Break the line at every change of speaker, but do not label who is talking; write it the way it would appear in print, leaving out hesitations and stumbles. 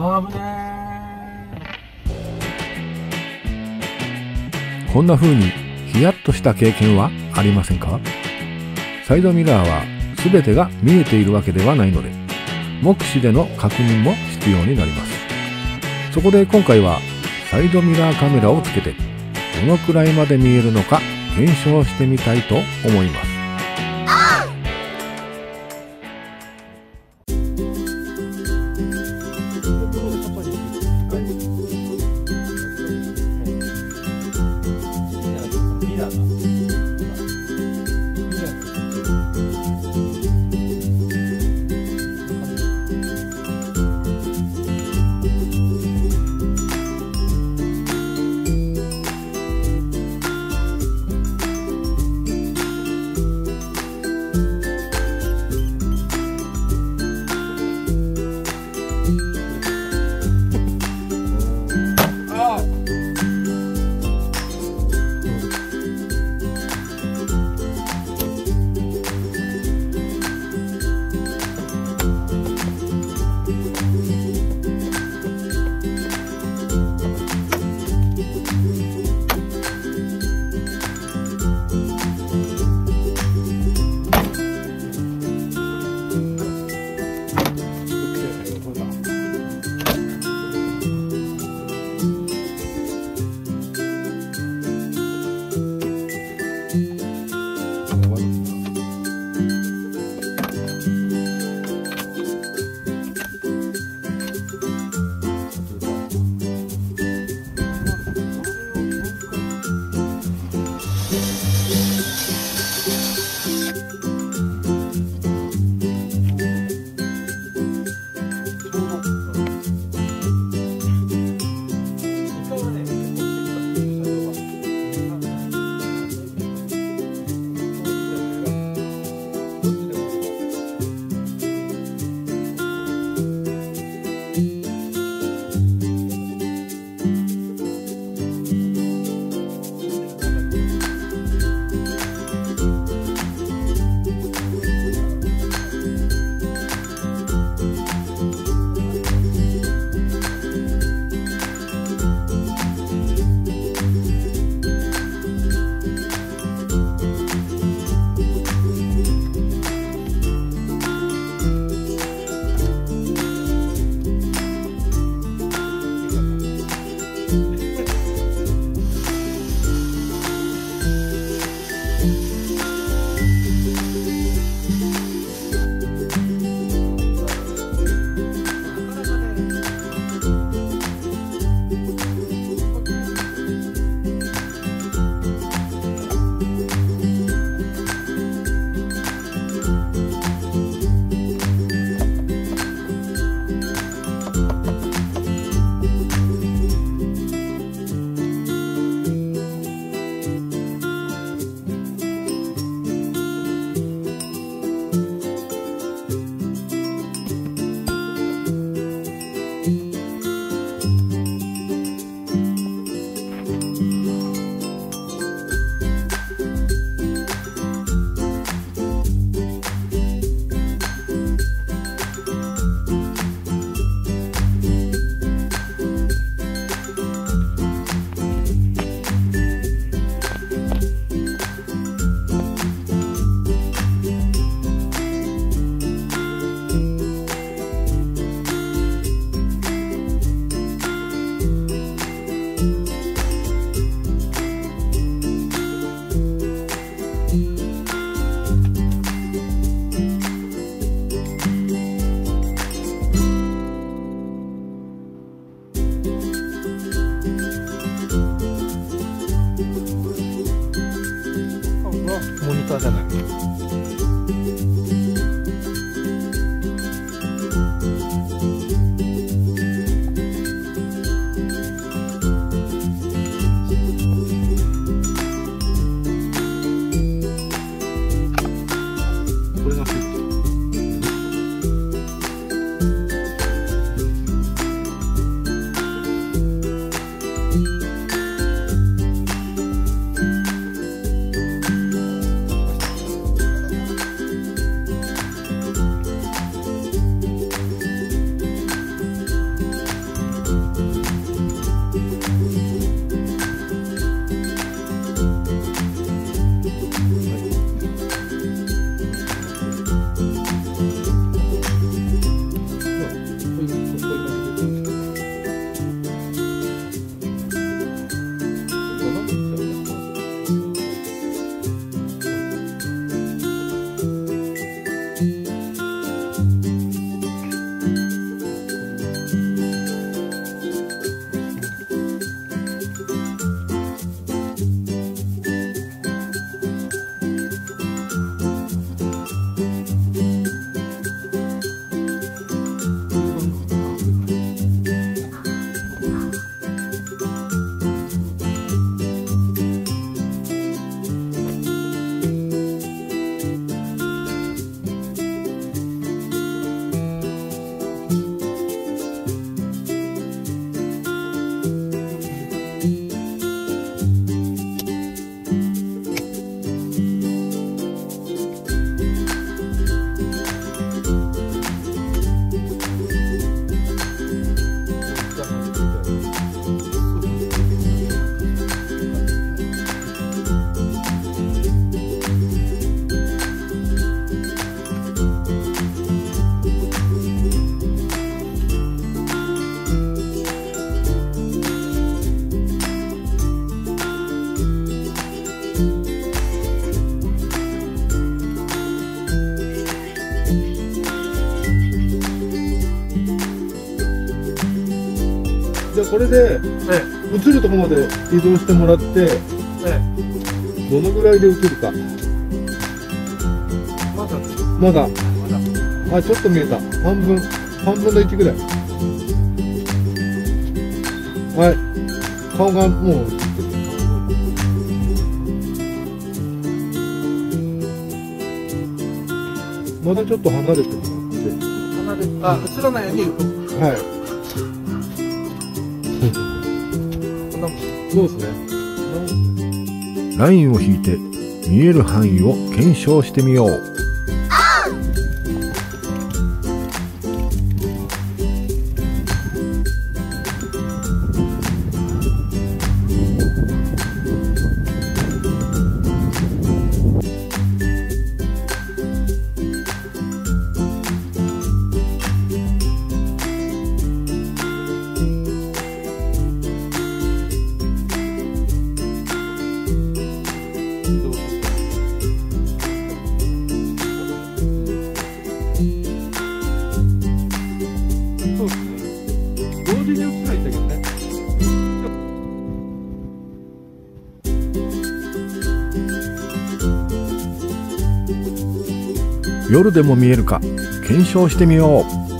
危ね
こんな風にヒヤッとした経験はありませんか？サイドミラーは全てが見えているわけではないので、目視での確認も必要になります。そこで今回はサイドミラーカメラをつけてどのくらいまで見えるのか検証してみたいと思います。
これで映るところまで移動してもらって、どのぐらいで映るか。まだあ、ちょっと見えた。半分の1ぐらい。はい、顔がもう映ってる。まだちょっと離れてもらって、
あ、映らないように動く。
はい。そうですね。
ラインを引いて見える範囲を検証してみよう。
同時に映らないんだけどね。
夜でも見えるか検証してみよう。